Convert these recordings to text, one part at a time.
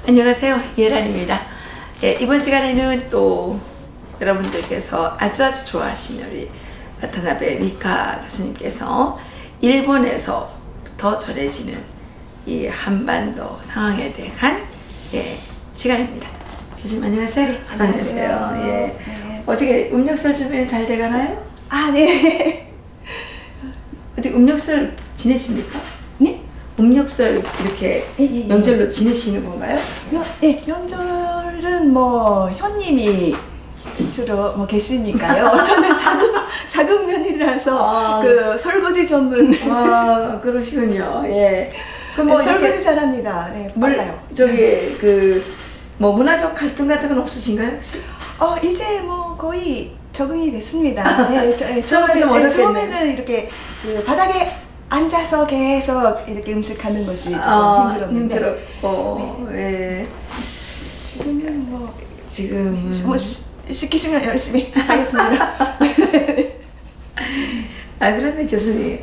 안녕하세요, 이혜란입니다. 예, 이번 시간에는 또 여러분들께서 아주 좋아하시는 우리 와타나베 미카 교수님께서 일본에서부터 전해지는 이 한반도 상황에 대한 시간입니다. 교수님 안녕하세요. 네, 안녕하세요. 예. 네. 어떻게 음력설 준비는 잘 돼가나요? 아, 네. 어떻게 음력설 지내십니까? 네? 음력설 이렇게 명절로 지내시는 건가요? 명절은 뭐 현님이 주로 뭐 계시니까요. 저는 작은 며느리라서 그 설거지 전문. 아, 그러시군요. 예. 그럼 뭐 설거지 잘합니다. 네, 빨라요. 저기 뭐 문화적 갈등 같은 건 없으신가요 혹시? 이제 뭐 거의 적응이 됐습니다. 네, 처음에는 이렇게 그 바닥에 앉아서 계속 이렇게 음식하는 것이 좀 힘들었는데. 힘들었고, 네. 지금은 뭐 시키시면 열심히 하겠습니다. 그런데 교수님,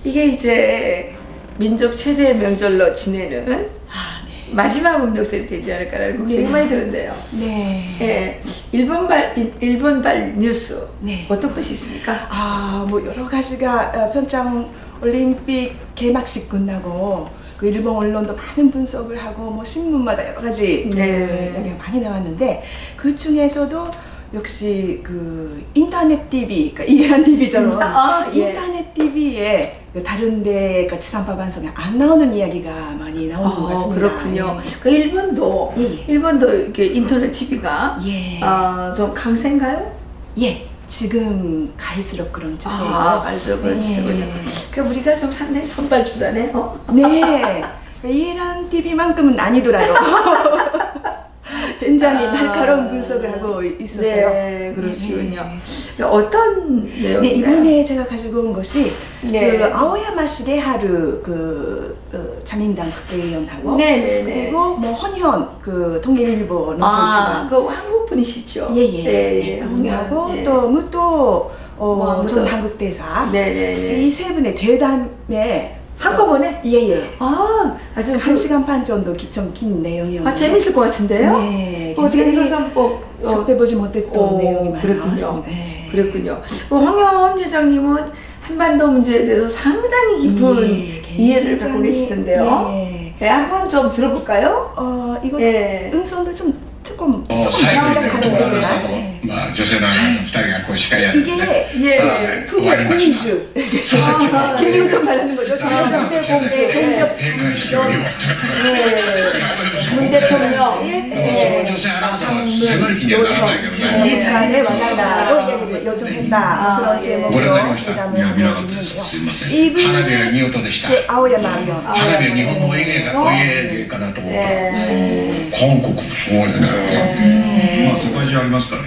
이게 이제 민족 최대 명절로 지내는 마지막 음력설이 되지 않을까라는 걱정이 많이 드는데요. 네. 예, 일본발 뉴스 어떤 것이 있습니까? 뭐 여러 가지가 평창 올림픽 개막식 끝나고 그 일본 언론도 많은 분석을 하고 뭐 신문마다 여러 가지 이야기가 많이 나왔는데 그 중에서도 역시 그 인터넷 TV, 그러니까 이해란 TV처럼 인터넷 TV에 다른 데 지상파 방송에 안 나오는 이야기가 많이 나오는 것 같습니다. 그렇군요. 그 일본도 이렇게 인터넷 TV가 좀 강세인가요? 예. 지금 갈수록 그런 추세예요. 갈수록 그런 추세군요. 그 우리가 좀 상당히 선발주자네요. 네. 이해란 TV만큼은 아니더라도 굉장히 날카로운 분석을 하고 있었어요. 네, 그러시군요. 어떤 내용인가요? 네, 이번에 제가 가지고 온 것이 그 아오야마 시게하루 자민당 국회의원하고 그리고 뭐 헌현 그 통일일보 농설지간 그 한국 분이시죠? 그분하고 또 무토 전 한국 대사 이 세 분의 대담에 한꺼번에? 아주 1시간 반 정도 좀 긴 내용이었는데 재밌을 것 같은데요? 네. 어떻게 이거 좀 접해보지 못했던 내용이 많이 나왔습니다. 그랬군요. 황영원 회장님은 한반도 문제에 대해서 상당히 깊은 이해를 갖고 계시던데요. 한번 좀 들어볼까요? 이거 음성도 조금 심각하는 내용이라 이게 후계 공주 김민정 말하는 거죠. 김민정 공주 종벽 문 대통령의 요청 북한에 와달라고 이야기를 요청했다. 그런 제목으로 회담을 하고 있는데요. 이분이 아오야마 의원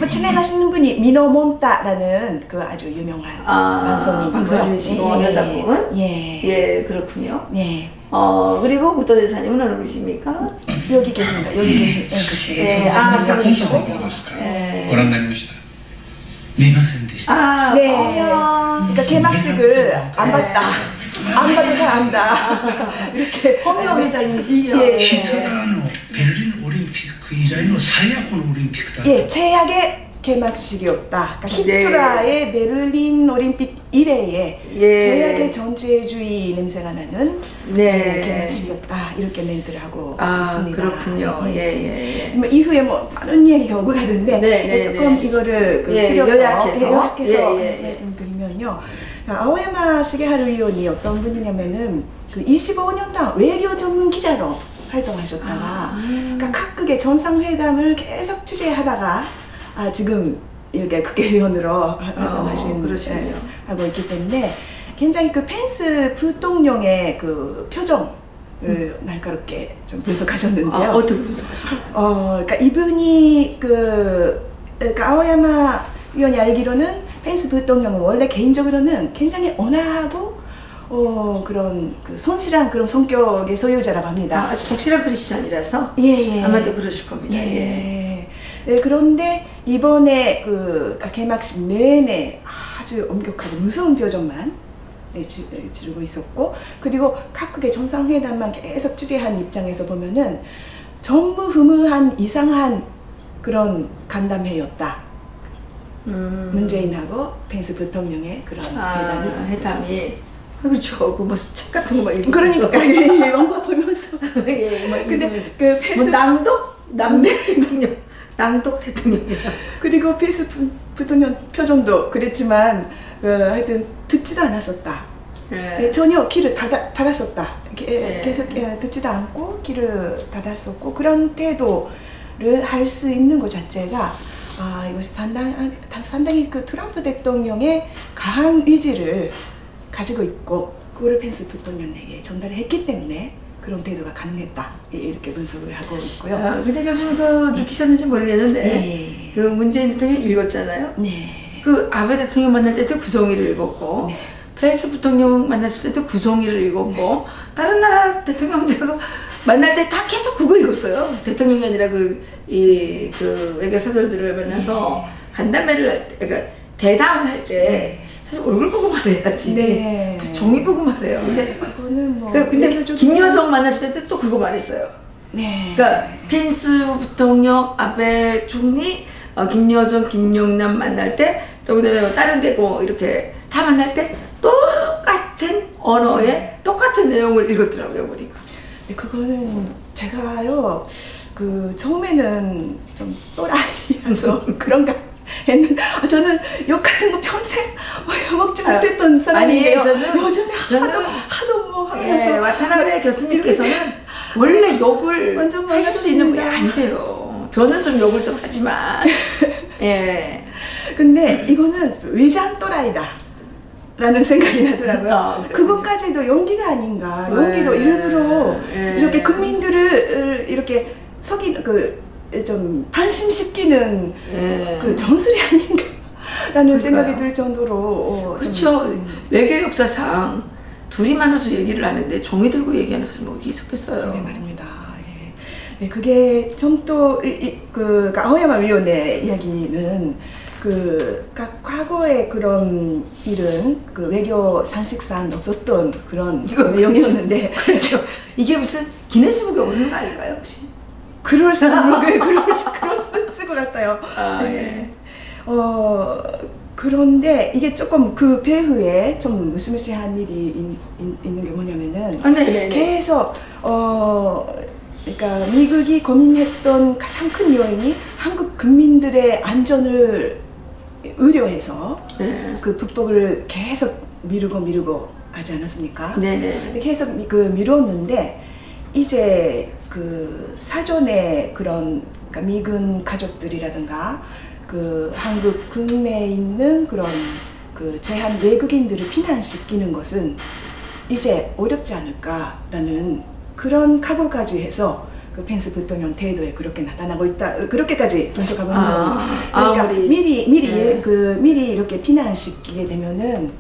진행하시는 분이 미노몬타라는 그 아주 유명한 방송인이시고 여자분 그렇군요. 그리고 무토 대사님은 어느 분이십니까? 여기 계십니다. 여기 계십니다. 그러니까 개막식을 안 봤다. 안 봐도 다 안다. 이렇게 황영 회장님이시죠? 베를린 올림픽 이전의 최악의 올림픽이다. 최악의 개막식이었다. 그러니까 히틀러의 베를린 올림픽 이래에 최악의 전체주의 냄새가 나는 개막식이었다. 이렇게 멘트를 하고 있습니다. 그렇군요. 이후에 뭐 많은 이야기가 오고 가는데 조금 이거를 요약해서 말씀드리면요. 아오야마 시게하루 의원이 어떤 분이냐면은 그 25년간 외교 전문 기자로 활동하셨다가 그러니까 각국의 정상회담을 계속 취재하다가 지금 이렇게 국회의원으로 하고 있기 때문에 굉장히 그 펜스 부통령의 그 표정을 날카롭게 좀 분석하셨는데요. 어떻게 분석하셨나요? 그러니까 이분이 그러니까 아오야마 의원이 알기로는 펜스 부통령은 원래 개인적으로는 굉장히 온화하고 그런 그 성실한 그런 성격의 소유자라고 합니다. 아주 독실한 크리스찬이라서 아마도 그러실 겁니다. 그런데 이번에 그 개막식 내내 아주 엄격하고 무서운 표정만 지르고 있었고, 그리고 각국의 정상회담만 계속 취재한 입장에서 보면은 전무후무한 이상한 그런 간담회였다. 문재인하고 펜스 부통령의 그런 회담이. 그렇죠. 그 무슨 책 같은 거 막 읽고. 그러니까 원고 보면서. 예, 막 근데 읽으면서. 그 펜스 뭐 낭독? 남대 대통령. 낭독 대통령이야. 그리고 펜스 부통령 표정도 그랬지만 하여튼 듣지도 않았었다. 예. 전혀 귀를 닫았었다. 계속 듣지도 않고 귀를 닫았었고 그런 태도를 할 수 있는 것 자체가 이것이 상당히 그 트럼프 대통령의 강한 의지를 가지고 있고 그거를 펜스 부통령에게 전달을 했기 때문에 그런 태도가 가능했다. 이렇게 분석을 하고 있고요. 근데 교수님 느끼셨는지 모르겠는데 그 문재인 대통령 읽었잖아요. 네. 그 아베 대통령 만날 때도 구성이를 읽었고 네. 펜스 부통령 만났을 때도 구성이를 읽었고 다른 나라 대통령들하고 만날 때 다 계속 그거 읽었어요. 대통령이 아니라 그 외교 사절들을 만나서 간담회를 할 때, 그러니까 대담을 할 때 사실 얼굴 보고 말해야지. 네. 그래서 종이 보고 말해요. 근데 그거는 뭐 근데 김여정 만났을 때 또 그거 말했어요. 네. 그러니까 펜스 부통령, 아베 총리, 김여정, 김용남 만날 때 또 그다음에 다른 데고 이렇게 다 만날 때 똑같은 언어에 똑같은 내용을 읽었더라고요, 보니까. 네, 그거는 제가요 처음에는 좀 또라이라서 그런가 했는데 저는 욕 같은 거 평생 먹지 못했던 사람이에요. 요즘에 하도 뭐 하면서 와타나베 교수님께서는 원래 욕을 완전 하실 수 있는 분이 아니세요. 저는 좀 욕을 좀 하지만 근데 이거는 위장 또라이다 라는 생각이 나더라고요. 그것까지도 용기가 아닌가. 용기로 일부러 이렇게 국민들을 이렇게 좀 반심시키는 그 전술이 아닌가 라는 생각이 들 정도로 그렇죠. 외교 역사상 둘이 만나서 얘기를 하는데 종이 들고 얘기하는 사람이 어디 있었겠어요. 네, 말입니다. 네, 그게 좀 또 아오야마 위원의 이야기는 과거의 그런 일은 외교 상식상 없었던 그런 내용이었는데 그렇죠. 이게 무슨 기네스북에 오르는 거 아닐까요, 혹시? 그럴 수 있을 것 같아요. 예. 그런데 이게 조금 그 배후에 좀 무시무시한 일이 있는 게 뭐냐면은 계속 그러니까 미국이 고민했던 가장 큰 요인이 한국 국민들의 안전을 의료해서 그 북복을 계속 미루고 하지 않았습니까? 네네. 계속 미뤘는데 이제 사전에 그러니까 미군 가족들이라든가 한국 국내에 있는 그런 제한 외국인들을 피난시키는 것은 이제 어렵지 않을까라는 그런 각오까지 해서 펜스 부통령 태도에 그렇게 나타나고 있다. 그렇게까지 분석하고 있는 겁니다. 그러니까 미리 이렇게 피난시키게 되면은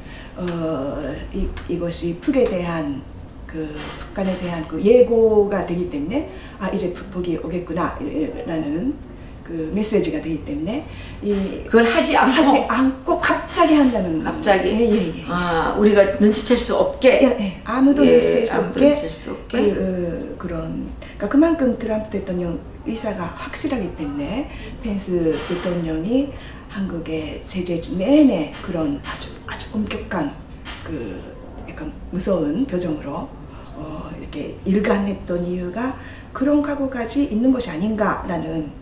이것이 북에 대한 북한에 대한 예고가 되기 때문에 이제 북복이 오겠구나라는 메시지가 되기 때문에 그걸 하지 않고 갑자기 한다는 갑자기 예. 우리가 눈치챌 수 없게 아무도 눈치챌 수 없게 그러니까 그만큼 트럼프 대통령 의사가 확실하기 때문에 펜스 대통령이 한국의 제재 내내 그런 아주 엄격한 약간 무서운 표정으로 이렇게 일관했던 이유가 그런 각오까지 있는 것이 아닌가라는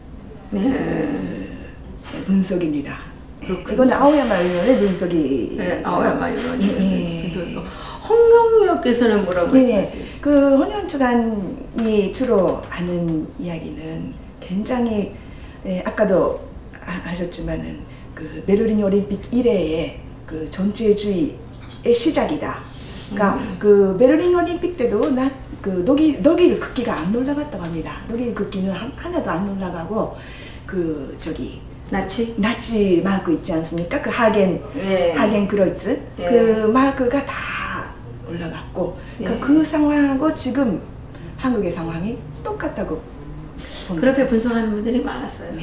분석입니다. 이건 아오야마 의원의 분석이. 아오야마 의원의 분석이고. 홍영유께서는 뭐라고 말씀하시겠어요? 홍영 주간이 주로 하는 이야기는 굉장히 아까도 하셨지만은 베를린 올림픽 이래의 전체주의의 시작이다. 그러니까 베를린 올림픽 때도 독일 국기가 안 올라갔다고 합니다. 독일 국기는 하나도 안 올라가고 나치 마크 있지 않습니까? 하겐 크로이츠 그 마크가 다 올라갔고 그 상황하고 지금 한국의 상황이 똑같다고 봅니다. 그렇게 분석하는 분들이 많았어요.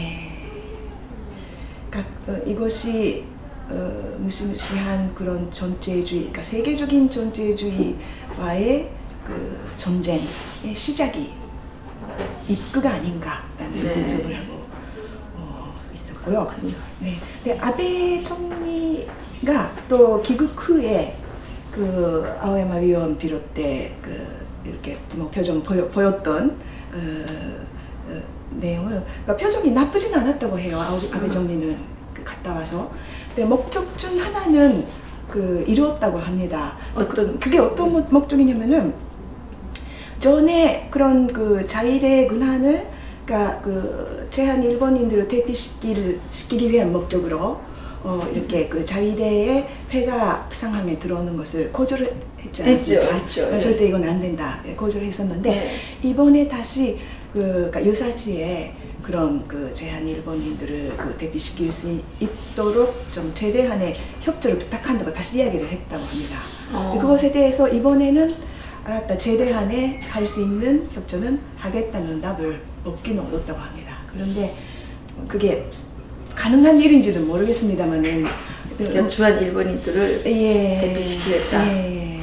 그러니까 이것이 무시무시한 그런 전체주의, 그러니까 세계적인 전체주의와의 전쟁의 시작이 입구가 아닌가라는 분석을 하고 있었고요. 네. 근데 아베 총리가 또 귀국 후에 그 아오야마 위원 비롯돼 그 이렇게 뭐 표정 보였던 내용은 그러니까 표정이 나쁘진 않았다고 해요. 아베 총리는 갔다 와서. 근데 목적 중 하나는 그 이루었다고 합니다. 그게 어떤 목적이냐면은 전에 그런 그 자위대 군함을 그러니까 그 제한 일본인들을 대피시키기 위한 목적으로 이렇게 그 자위대의 폐가 부상함에 들어오는 것을 고조를 했지 않습니까? 했죠. 절대 이건 안 된다. 고조를 했었는데 네. 이번에 다시 그러니까 유사시에 그런 그 제한 일본인들을 그 대피시킬 수 있도록 좀 최대한의 협조를 부탁한다고 다시 이야기를 했다고 합니다. 그것에 대해서 이번에는 알았다. 최대한의 할 수 있는 협조는 하겠다는 답을 얻긴 얻었다고 합니다. 그런데 그게 가능한 일인지는 모르겠습니다만은 연주한 일본인들을 대피시키겠다. 네,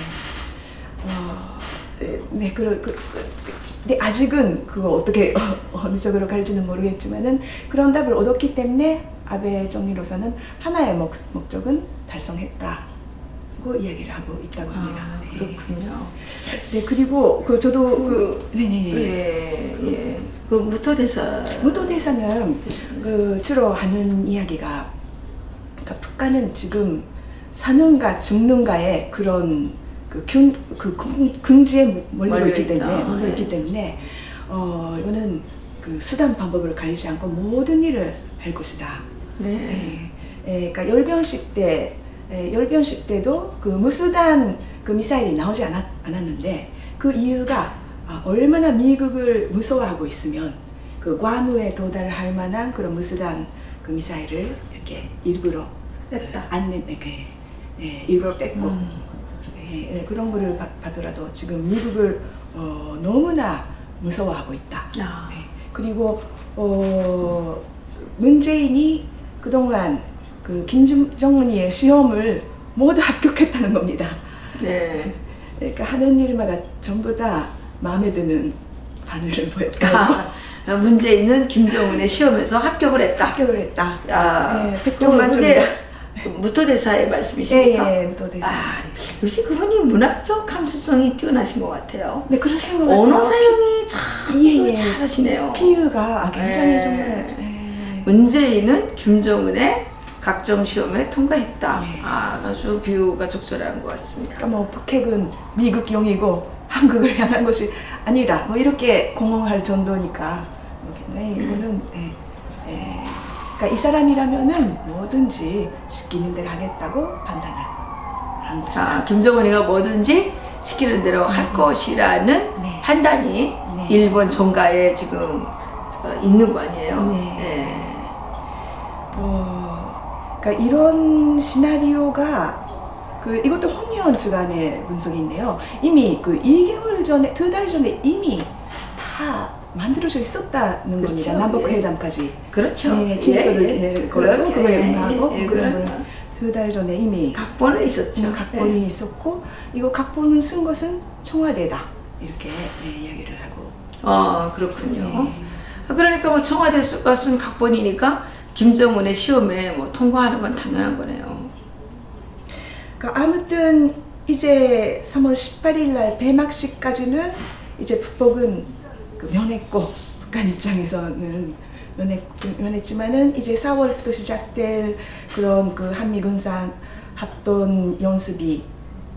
근데 아직은 그거 어떻게 어느 쪽으로 갈지는 모르겠지만은 그런 답을 얻었기 때문에 아베 총리로서는 하나의 목적은 달성했다고 이야기를 하고 있다고 합니다. 그렇군요. 네, 그리고 저도 그 무토대사는 주로 하는 이야기가 그러니까 북한은 지금 사는가 죽는가의 그런 궁지에 몰리고 있기 때문에 이거는 그 수단 방법을 가리지 않고 모든 일을 할 것이다. 그러니까 열병식 때도 그 무수단 그 미사일이 나오지 않았는데 그 이유가 얼마나 미국을 무서워하고 있으면 그 괌에 도달할 만한 그런 무수단 그 미사일을 이렇게 일부러 뺐다. 일부러 뺐고 그런 거를 봐더라도 지금 미국을 너무나 무서워하고 있다. 그리고 문재인이 그동안 그 김정은이의 시험을 모두 합격했다는 겁니다. 네. 그러니까 하는 일마다 전부 다 마음에 드는 바늘을 보였고 문재인은 김정은의 시험에서 합격을 했다. 네, 100점 만점이다. 무토대사의 말씀이십니까? 예, 무토대사. 역시 그분이 문학적 감수성이 뛰어나신 것 같아요. 네, 그러신 것 같아요. 언어 사용이 참 잘하시네요. 비유가 굉장히 정말. 문재인은 김정은의 각종 시험에 통과했다. 아주 비유가 적절한 것 같습니다. 그러니까 뭐 북핵은 미국용이고 한국을 향한 것이 아니다. 뭐 이렇게 공언할 정도니까 이거는 그러니까 이 사람이라면은 뭐든지 시키는 대로 하겠다고 판단을 한 것이다. 김정은이가 뭐든지 시키는 대로 할 것이라는 판단이 일본 정가에 지금 있는 거 아니에요? 그러니까 이런 시나리오가 이것도 홍의원 주간의 분석인데요. 이미 2개월 전에, 2달 전에 이미 다 만들어져 있었다는 겁니다. 남북회담까지. 그렇죠. 진술을 걸고 그걸 응하고 그런 걸 2달 전에 이미 각본에 있었죠. 각본이 있었고 이거 각본을 쓴 것은 청와대다 이렇게 이야기를 하고. 그렇군요. 그러니까 뭐 청와대가 쓴 각본이니까 김정은의 시험에 뭐 통과하는 건 당연한 거네요. 그러니까 아무튼 이제 3월 18일 날 폐막식까지는 이제 북복은 면했고 북한 입장에서는 면했지만은 이제 4월부터 시작될 그런 그 한미 군상 합동 연습이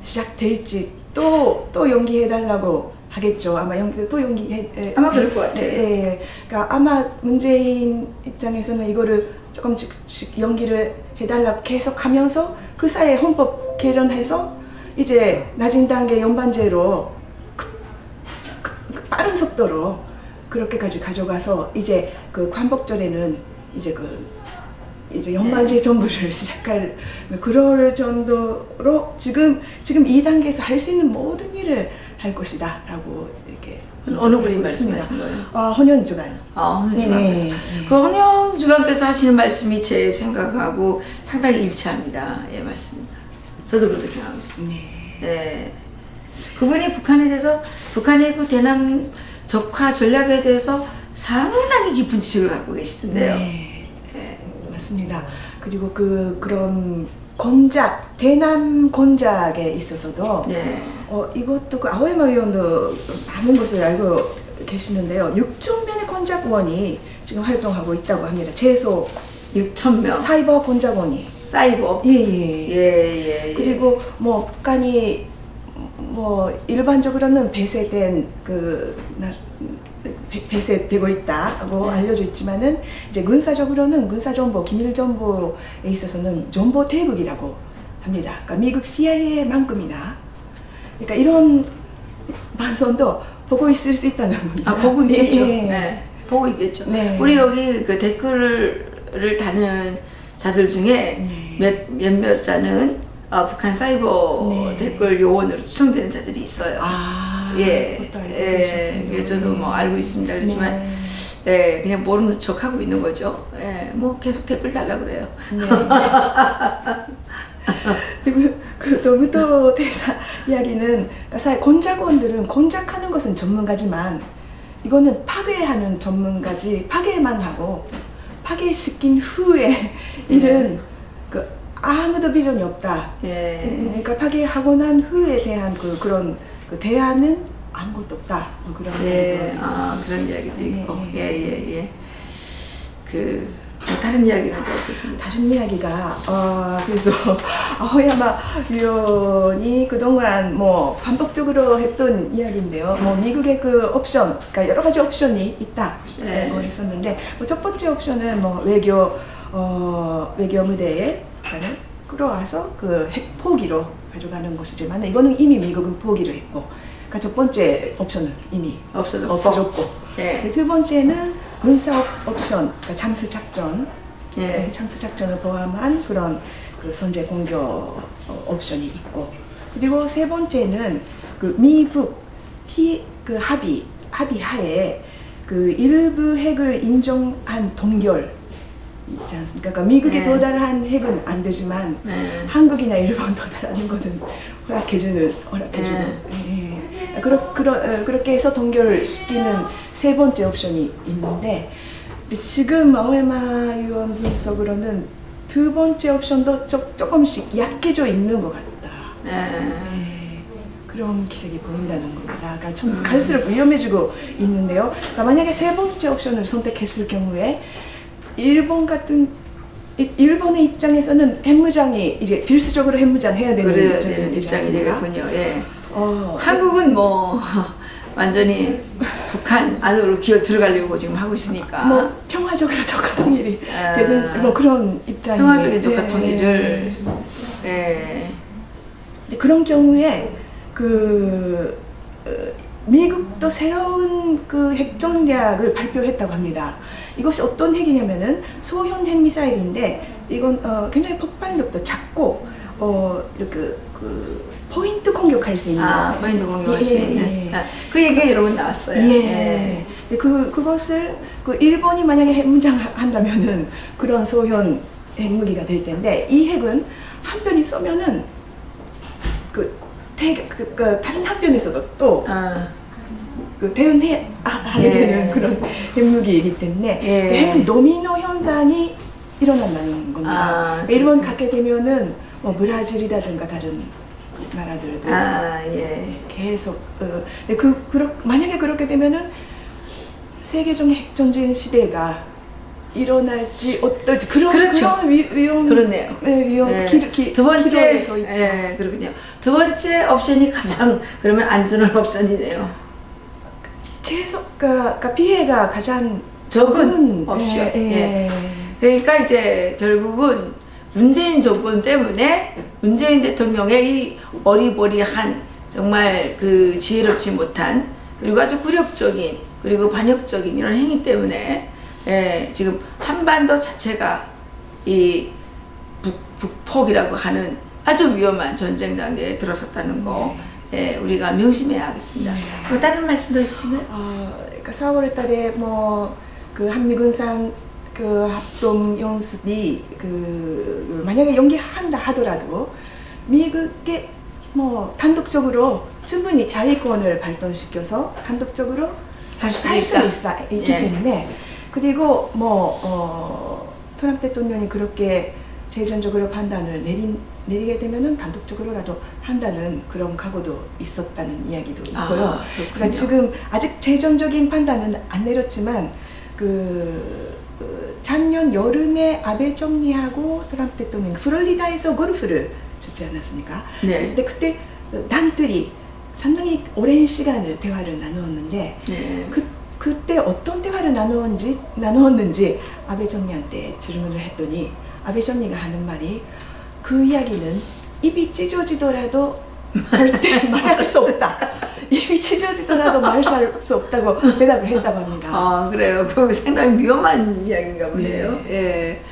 시작될지 또 연기해달라고 하겠죠. 아마 아마 그럴 것 같아요. 그러니까 아마 문재인 입장에서는 이거를 조금씩 연기를 해달라고 계속하면서 그 사이에 헌법 개정해서 이제 낮은 단계 연반제로 빠른 속도로 그렇게까지 가져가서 이제 그 광복절에는 이제 연반제 정부를 시작할 그럴 정도로 지금 2단계에서 할 수 있는 모든 일을 할 것이다 라고 이렇게 어느 분이 말씀하신 거예요? 헌현주간. 헌현주간께서. 그 헌현주간께서 하시는 말씀이 제 생각하고 상당히 일치합니다. 맞습니다. 저도 그렇게 생각하고 있습니다. 그분이 북한에 대해서 북한의 그 대남 적화 전략에 대해서 상당히 깊은 지식을 갖고 계시던데요. 네, 맞습니다. 그리고 그런 건작, 대남 건작에 있어서도 이것도 그 아오야마 의원도 많은 것을 알고 계시는데요. 6천 명의 건작원이 지금 활동하고 있다고 합니다. 최소 6천 명. 사이버 건작원이. 사이버. 예. 그리고 뭐 북한이 뭐 일반적으로는 배세되고 있다고 알려져 있지만은 이제 군사적으로는 군사정보, 기밀정보에 있어서는 정보 대국이라고 합니다. 그러니까 미국 CIA만큼이나 그러니까 이런 방송도 보고 있을 수 있다는 겁니다. 보고 있겠죠. 네. 보고 있겠죠. 네. 우리 여기 그 댓글을 다는 자들 중에 몇몇 자는 북한 사이버 댓글 요원으로 추정되는 자들이 있어요. 저도 뭐 알고 있습니다. 그렇지만 그냥 모르는 척 하고 있는 거죠. 뭐 계속 댓글 달라 그래요. 노무토 대사 이야기는 건작원들은 건작하는 것은 전문가지만 이거는 파괴하는 전문가지, 파괴만 하고 파괴시킨 후에 일은 아무도 비전이 없다. 그러니까 파괴하고 난 후에 대한 그런 대안은 아무것도 없다. 뭐 그런 이야기도 그런 이야기도 있고. 다른 이야기는 또 어떻습니까? 다른 이야기가 그래서 아오야마 위원이 그동안 뭐 반복적으로 했던 이야기인데요. 뭐 미국의 그 옵션, 그러니까 여러 가지 옵션이 있다고 했었는데 뭐 첫 번째 옵션은 뭐 외교 무대에 끌어와서 그 핵 포기로 가져가는 것이지만 이거는 이미 미국은 포기를 했고, 그러니까 첫 번째 옵션은 이미 없어졌고, 두 번째는 군사 옵션, 그러니까 잠수 작전, 잠수 작전을 포함한 그런 그 선제 공격 옵션이 있고, 그리고 세 번째는 그 미북 합의하에 그 일부 핵을 인정한 동결 있지 않습니까? 그러니까 미국이 도달한 핵은 안 되지만 한국이나 일본 도달하는 것은 허락해주는. 그렇게 해서 동결시키는 세 번째 옵션이 있는데, 지금 아오야마 의원 분석으로는 두 번째 옵션도 조금씩 약해져 있는 것 같다. 그런 기색이 보인다는 겁니다. 그러니까 참 갈수록 위험해지고 있는데요. 그러니까 만약에 세 번째 옵션을 선택했을 경우에 일본의 입장에서는 핵무장이 이제 필수적으로 핵무장 해야 되는 입장이 되겠군요. 한국은 뭐 완전히 북한 안으로 기어 들어가려고 지금 하고 있으니까 뭐 평화적으로 적화 통일이 되는 뭐 그런 입장이 평화적인 적화 통일을 그런 경우에 미국도 새로운 그 핵 전략을 발표했다고 합니다. 이것이 어떤 핵이냐면은 소형 핵미사일인데 이건 굉장히 폭발력도 작고 이렇게 포인트 공격할 수 있는 포인트 공격할 수 있는 그 얘기가 여러 번 나왔어요. 그것을 일본이 만약에 핵무장 한다면은 그런 소형 핵무기가 될 텐데, 이 핵은 한편이 쏘면은 다른 한편에서도 또 대응하게 되는 그런 핵무기이기 때문에 핵 도미노 현상이 일어난다는 겁니다. 일본 가게 되면은 뭐 브라질이라든가 다른 나라들도 계속 만약에 그렇게 되면은 세계적 핵전쟁 시대가 일어날지 어떨지 그런 위험. 그렇네요. 두 번째 그렇군요. 두 번째 옵션이 가장 그러면 안전한 옵션이네요. 그러니까 피해가 가장 적은 옵션. 그러니까 이제 결국은 문재인 정권 때문에 문재인 대통령의 이 어리버리한 정말 그 지혜롭지 못한 그리고 아주 굴욕적인 그리고 반역적인 이런 행위 때문에 지금 한반도 자체가 이 북폭이라고 하는 아주 위험한 전쟁 단계에 들어섰다는 거 우리가 명심해야 하겠습니다. 뭐 다른 말씀도 있으세요? 그러니까 4월 달에 뭐 그 한미군산 그 합동 연습이 만약에 연기한다 하더라도 미국의 뭐 단독적으로 충분히 자위권을 발동시켜서 단독적으로 할 수 있기 때문에 그리고 트럼프 대통령이 그렇게 재정적으로 판단을 내리게 되면은 단독적으로라도 한다는 그런 각오도 있었다는 이야기도 있고요. 그러니까 지금 아직 재정적인 판단은 안 내렸지만 작년 여름에 아베 총리하고 트럼프 대통령이 플로리다에서 골프를 쳤지 않았습니까? 네. 근데 그때 단둘이 상당히 오랜 시간을 대화를 나누었는데 네. 그때 어떤 대화를 나누었는지 아베 총리한테 질문을 했더니 아베 총리가 하는 말이 그 이야기는 입이 찢어지더라도 절대 말할 수 없다. 입이 찢어지더라도 말할 수 없다고 대답을 했다고 합니다. 아, 그래요. 그 상당히 위험한 이야기인가 보네요. 네. 예.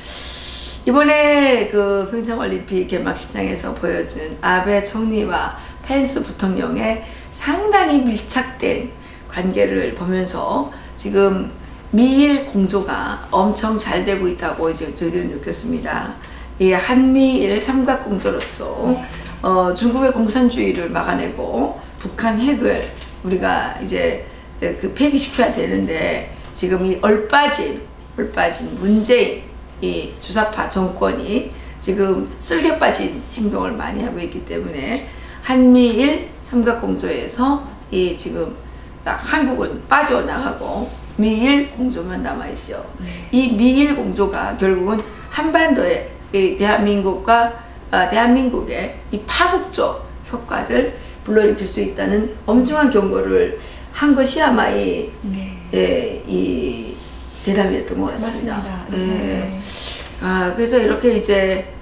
이번에 그 평창올림픽 개막식장에서 보여준 아베 총리와 펜스 부통령의 상당히 밀착된 관계를 보면서 지금 미일 공조가 엄청 잘 되고 있다고 이제 저희들은 느꼈습니다. 이 한미일 삼각공조로서 중국의 공산주의를 막아내고 북한 핵을 우리가 이제 폐기시켜야 되는데 지금 이 얼빠진 문재인 이 주사파 정권이 지금 쓸개 빠진 행동을 많이 하고 있기 때문에 한미일 삼각공조에서 이 지금 한국은 빠져나가고 미일 공조만 남아있죠. 이 미일 공조가 결국은 한반도에 이 대한민국의 이 파국적 효과를 불러일으킬 수 있다는 엄중한 경고를 한 것이 아마 이 대담이었던 것 같습니다. 맞습니다. 네. 그래서 이렇게 이제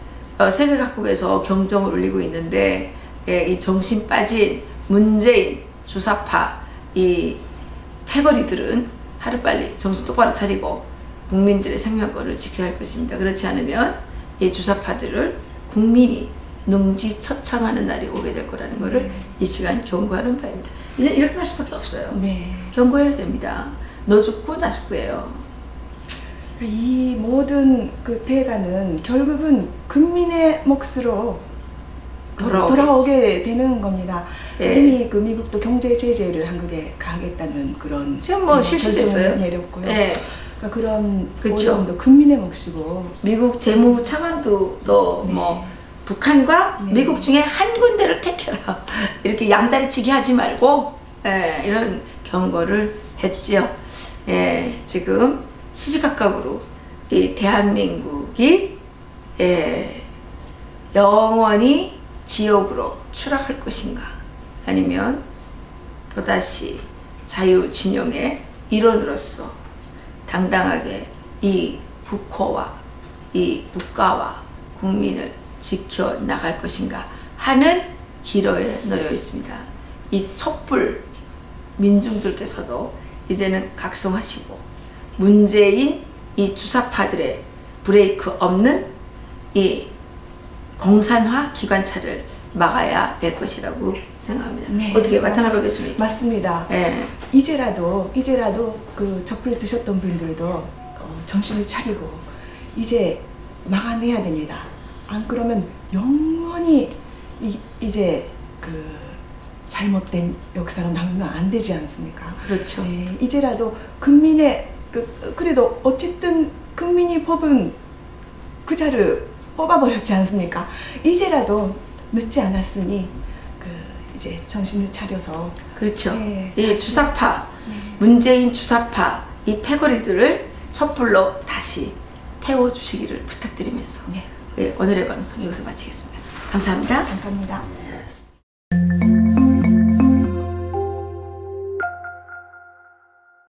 세계 각국에서 경종을 울리고 있는데 이 정신 빠진 문재인 주사파 이 패거리들은 하루빨리 정신 똑바로 차리고 국민들의 생명권을 지켜야 할 것입니다. 그렇지 않으면 이 주사파들을 국민이 능지처참하는 날이 오게 될 거라는 것을 이 시간 경고하는 바입니다. 이제 이렇게 할 수밖에 없어요. 네. 경고해야 됩니다. 너 죽고 나 죽고예요. 이 모든 대가는 결국은 국민의 몫으로 돌아오게 되는 겁니다. 예. 이미 미국도 경제 제재를 한국에 가하겠다는 그런 지금 실시됐어요. 결정을 내렸고요. 예. 그러니까 그런 그쵸. 어려움도 국민의 몫이고 미국 재무 차관도 뭐 북한과 네. 미국 중에 한 군데를 택해라. 이렇게 양다리치기 하지 말고 이런 경고를 했지요. 지금 시시각각으로 이 대한민국이 영원히 지옥으로 추락할 것인가 아니면 또다시 자유진영의 일원으로서 당당하게 이 국호와 이 국가와 국민을 지켜나갈 것인가 하는 기로에 놓여 있습니다. 이 촛불 민중들께서도 이제는 각성하시고 문재인 이 주사파들의 브레이크 없는 이 공산화 기관차를 막아야 될 것이라고 생각합니다. 네, 어떻게 나타나보겠습니까? 맞습니다. 네. 이제라도 촛불 드셨던 분들도 정신을 차리고 이제 막아내야 됩니다. 안 그러면 영원히 이제 잘못된 역사로 남으면 안 되지 않습니까? 그렇죠. 네, 이제라도 국민의 그래도 어쨌든 국민이 뽑은 그자를 뽑아버렸지 않습니까? 이제라도 늦지 않았으니 이제 정신을 차려서 그렇죠. 네. 이 주사파 문재인 주사파 이 패거리들을 촛불로 다시 태워주시기를 부탁드리면서 오늘의 방송 여기서 마치겠습니다. 감사합니다. 감사합니다.